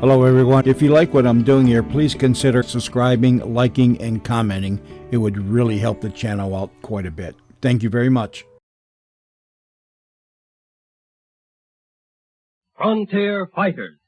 Hello, everyone. If you like what I'm doing here, please consider subscribing, liking, and commenting. It would really help the channel out quite a bit. Thank you very much. Frontier Fighters.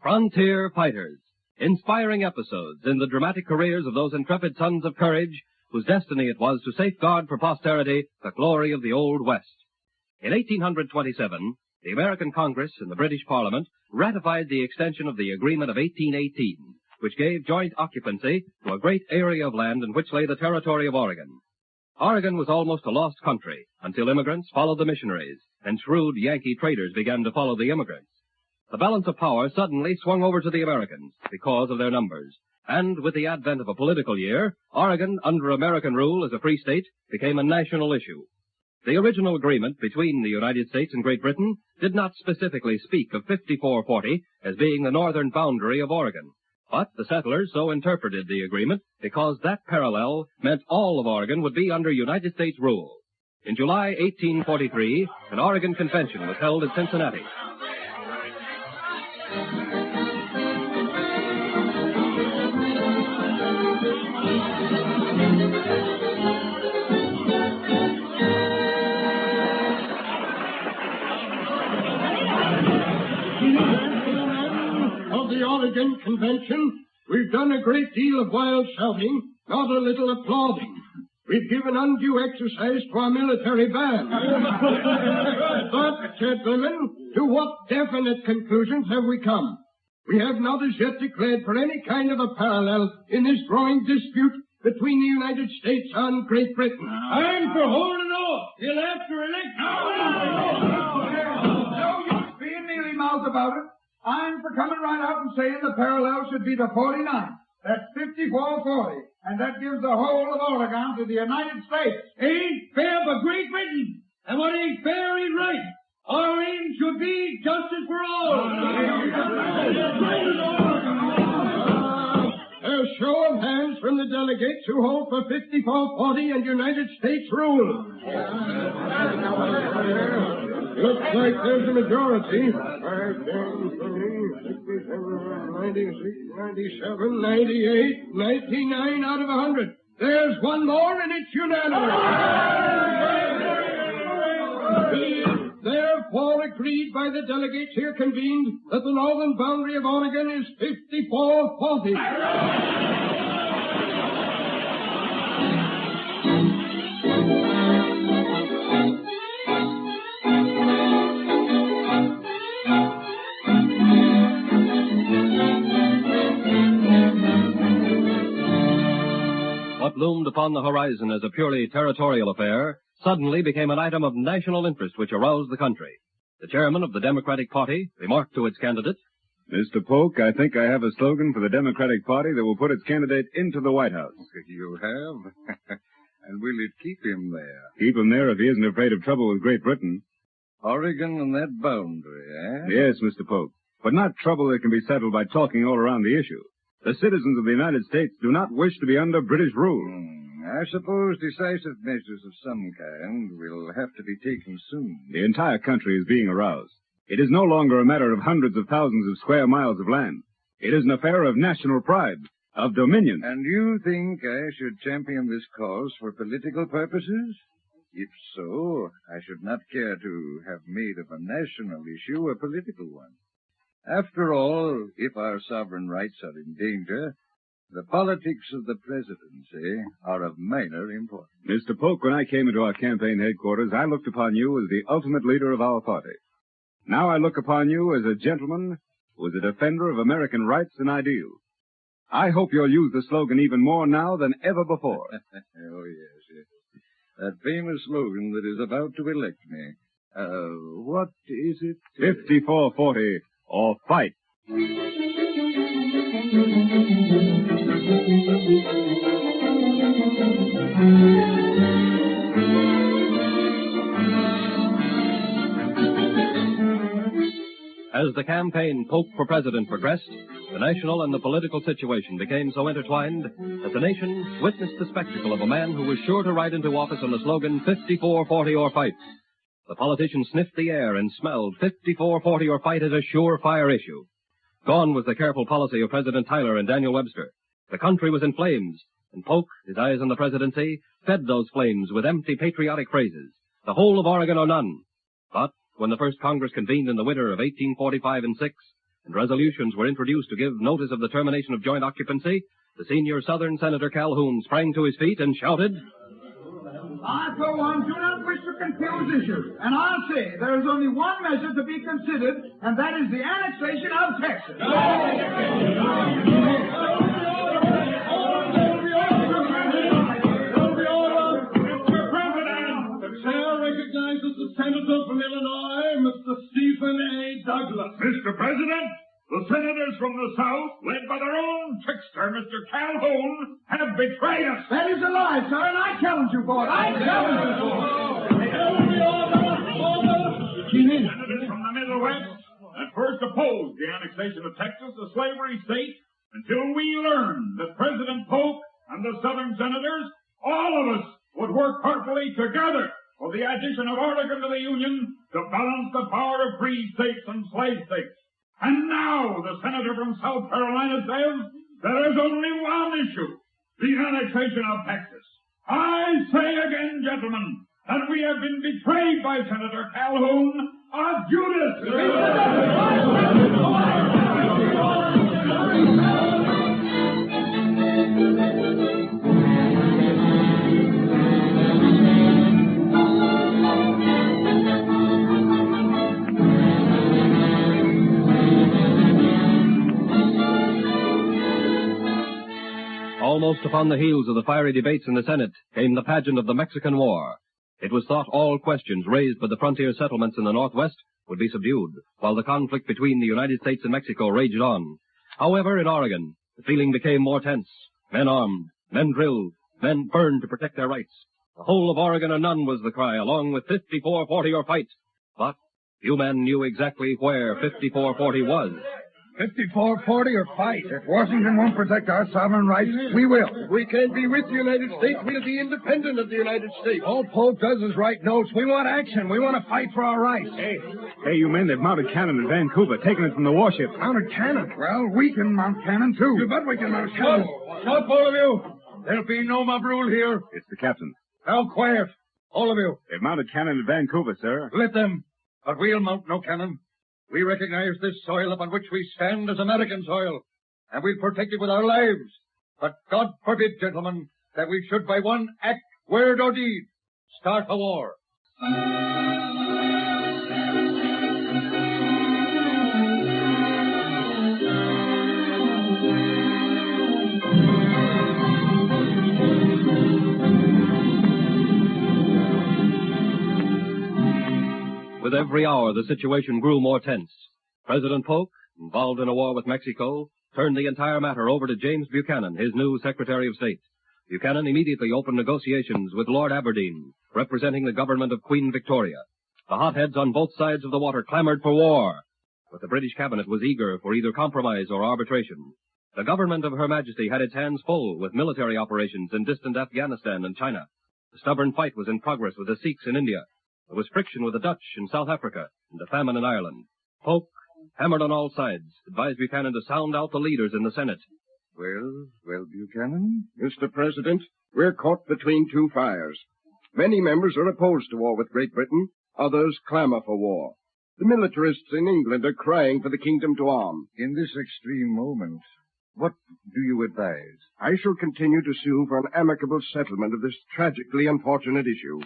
Frontier Fighters. Inspiring episodes in the dramatic careers of those intrepid sons of courage whose destiny it was to safeguard for posterity the glory of the Old West. In 1827, the American Congress and the British Parliament ratified the extension of the Agreement of 1818, which gave joint occupancy to a great area of land in which lay the territory of Oregon. Oregon was almost a lost country until immigrants followed the missionaries, and shrewd Yankee traders began to follow the immigrants. The balance of power suddenly swung over to the Americans because of their numbers. And with the advent of a political year, Oregon, under American rule as a free state, became a national issue. The original agreement between the United States and Great Britain did not specifically speak of 5440 as being the northern boundary of Oregon. But the settlers so interpreted the agreement because that parallel meant all of Oregon would be under United States rule. In July 1843, an Oregon convention was held at Cincinnati. Of the Oregon Convention, we've done a great deal of wild shouting, not a little applauding. We've given undue exercise to our military band. But, gentlemen, to what definite conclusions have we come? We have not as yet declared for any kind of a parallel in this growing dispute between the United States and Great Britain. I'm for holding off till after election. No use being mealy-mouthed about it. I'm for coming right out and saying the parallel should be the 49. That's 5440. And that gives the whole of Oregon to the United States. Ain't fair for Great Britain. And what ain't fair ain't right. Our aim should be justice for all. A show of hands from the delegates who hold for 5440 and United States rule. Looks like there's a majority. 5, 10, 30, 67, 96, 97, 98, 99 out of 100. There's one more and it's unanimous. Therefore agreed by the delegates here convened that the northern boundary of Oregon is 5440. What loomed upon the horizon as a purely territorial affair suddenly became an item of national interest which aroused the country. The chairman of the Democratic Party remarked to its candidate, Mr. Polk, I think I have a slogan for the Democratic Party that will put its candidate into the White House. You have? And will it keep him there? Keep him there if he isn't afraid of trouble with Great Britain. Oregon and that boundary, eh? Yes, Mr. Polk. but not trouble that can be settled by talking all around the issue. The citizens of the United States do not wish to be under British rule. I suppose decisive measures of some kind will have to be taken soon. The entire country is being aroused. It is no longer a matter of hundreds of thousands of square miles of land. It is an affair of national pride, of dominion. And you think I should champion this cause for political purposes? If so, I should not care to have made of a national issue a political one. After all, if our sovereign rights are in danger, the politics of the presidency are of minor importance. Mr. Polk, when I came into our campaign headquarters, I looked upon you as the ultimate leader of our party. Now I look upon you as a gentleman who is a defender of American rights and ideals. I hope you'll use the slogan even more now than ever before. Oh, yes. That famous slogan that is about to elect me. What is it? 5440 or fight. As the campaign Polk for President progressed, the national and the political situation became so intertwined that the nation witnessed the spectacle of a man who was sure to ride into office on the slogan 5440 or fight. The politician sniffed the air and smelled 5440 or fight as a surefire issue. Gone was the careful policy of President Tyler and Daniel Webster. The country was in flames, and Polk, his eyes on the presidency, fed those flames with empty patriotic phrases. The whole of Oregon or none. But when the first Congress convened in the winter of 1845 and 6, and resolutions were introduced to give notice of the termination of joint occupancy, the senior Southern Senator Calhoun sprang to his feet and shouted, I, for one, do not wish to confuse issues, and I'll say there is only one measure to be considered, and that is the annexation of Texas. Mr. President, the chair recognizes the senator from Illinois, Mr. Stephen A. Douglas. Mr. President, the senators from the South, led by their own trickster, Mr. Calhoun, have betrayed us. That is a lie, sir, and I challenge you for it. I challenge you for it. Senators from the Middle West at first opposed the annexation of Texas, a slavery state, until we learned that President Polk and the Southern senators, all of us, would work heartily together for the addition of Oregon to the Union to balance the power of free states and slave states. And now the senator from South Carolina says there is only one issue, the annexation of Texas. I say again, gentlemen, that we have been betrayed by Senator Calhoun, a Judas. Almost upon the heels of the fiery debates in the Senate came the pageant of the Mexican War. It was thought all questions raised by the frontier settlements in the Northwest would be subdued, while the conflict between the United States and Mexico raged on. However, in Oregon, the feeling became more tense. Men armed, men drilled, men burned to protect their rights. The whole of Oregon or none was the cry, along with 5440 or fight. But few men knew exactly where 5440 was. 5440 or fight. If Washington won't protect our sovereign rights, we will. If we can't be with the United States, we'll be independent of the United States. All Polk does is write notes. We want action. We want to fight for our rights. Hey, you men, they've mounted cannon at Vancouver, taking it from the warship. Mounted cannon? Well, we can mount cannon, too. You bet we can mount cannon. Stop, all of you. There'll be no mob rule here. It's the captain. Now, quiet. All of you. They've mounted cannon at Vancouver, sir. Let them. But we'll mount no cannon. We recognize this soil upon which we stand as American soil, and we'll protect it with our lives. But God forbid, gentlemen, that we should by one act, word, or deed start a war. With every hour, the situation grew more tense. President Polk, involved in a war with Mexico, turned the entire matter over to James Buchanan, his new Secretary of State. Buchanan immediately opened negotiations with Lord Aberdeen, representing the government of Queen Victoria. The hotheads on both sides of the water clamored for war. but the British cabinet was eager for either compromise or arbitration. The government of Her Majesty had its hands full with military operations in distant Afghanistan and China. A stubborn fight was in progress with the Sikhs in India. There was friction with the Dutch in South Africa and a famine in Ireland. Polk, hammered on all sides, advised Buchanan to sound out the leaders in the Senate. Well, Buchanan? Mr. President, we're caught between two fires. Many members are opposed to war with Great Britain. Others clamor for war. The militarists in England are crying for the kingdom to arm. In this extreme moment, what do you advise? I shall continue to sue for an amicable settlement of this tragically unfortunate issue.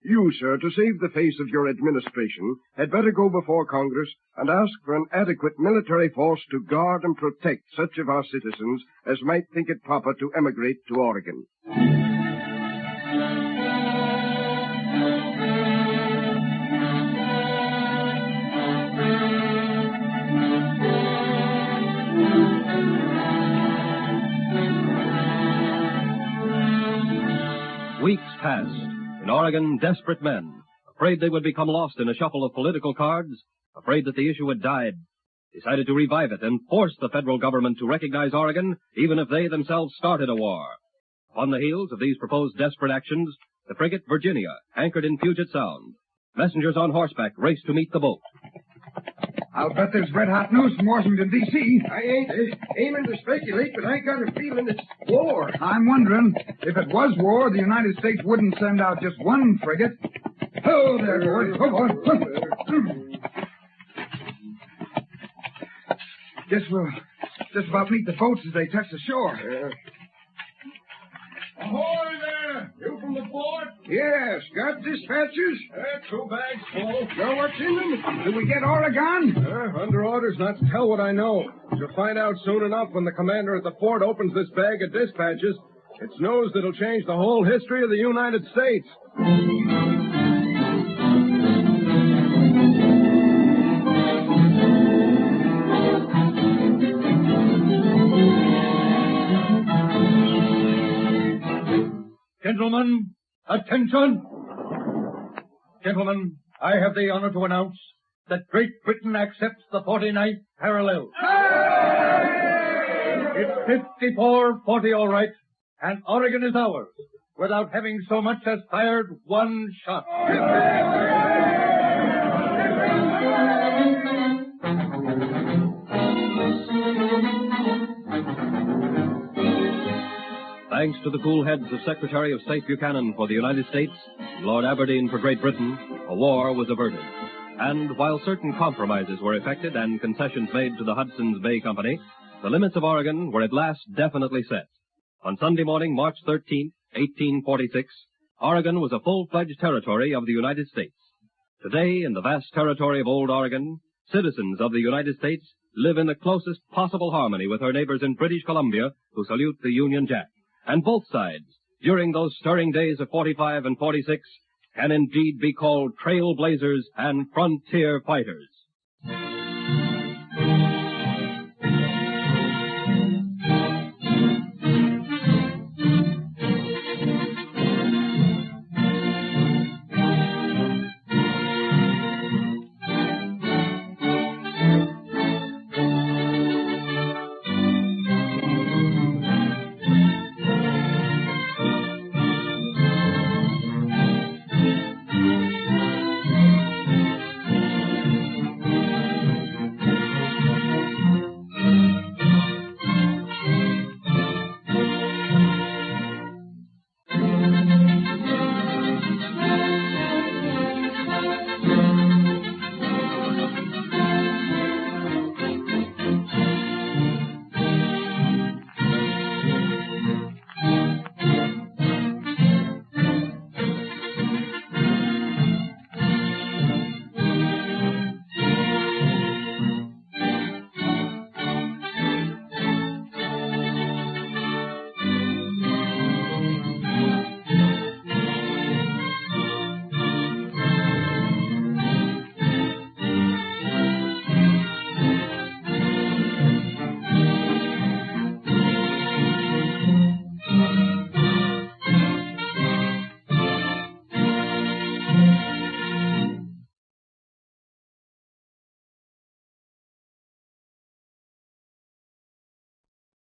You, sir, to save the face of your administration, had better go before Congress and ask for an adequate military force to guard and protect such of our citizens as might think it proper to emigrate to Oregon. Weeks passed. In Oregon, desperate men, afraid they would become lost in a shuffle of political cards, afraid that the issue had died, decided to revive it and force the federal government to recognize Oregon, even if they themselves started a war. Upon the heels of these proposed desperate actions, the frigate Virginia anchored in Puget Sound. Messengers on horseback raced to meet the boat. I'll bet there's red-hot news from Washington, D.C. I ain't aiming to speculate, but I got a feeling it's war. I'm wondering, if it was war, the United States wouldn't send out just one frigate. Oh, there, boys. Oh, boy. Guess we'll just about meet the boats as they touch the shore. Ahoy there! You from the fort? Yes. Got dispatches? Two bags full. Know what's in them? Do we get Oregon? Under orders not to tell what I know. You'll find out soon enough when the commander at the fort opens this bag of dispatches. It's news that'll change the whole history of the United States. Gentlemen, attention! Gentlemen, I have the honor to announce that Great Britain accepts the 49th parallel. It's 54-40 all right, and Oregon is ours, without having so much as fired one shot. Thanks to the cool heads of Secretary of State Buchanan for the United States and Lord Aberdeen for Great Britain, a war was averted. And while certain compromises were effected and concessions made to the Hudson's Bay Company, the limits of Oregon were at last definitely set. On Sunday morning, March 13, 1846, Oregon was a full-fledged territory of the United States. Today, in the vast territory of Old Oregon, citizens of the United States live in the closest possible harmony with their neighbors in British Columbia who salute the Union Jack. And both sides, during those stirring days of 45 and 46, can indeed be called trailblazers and frontier fighters.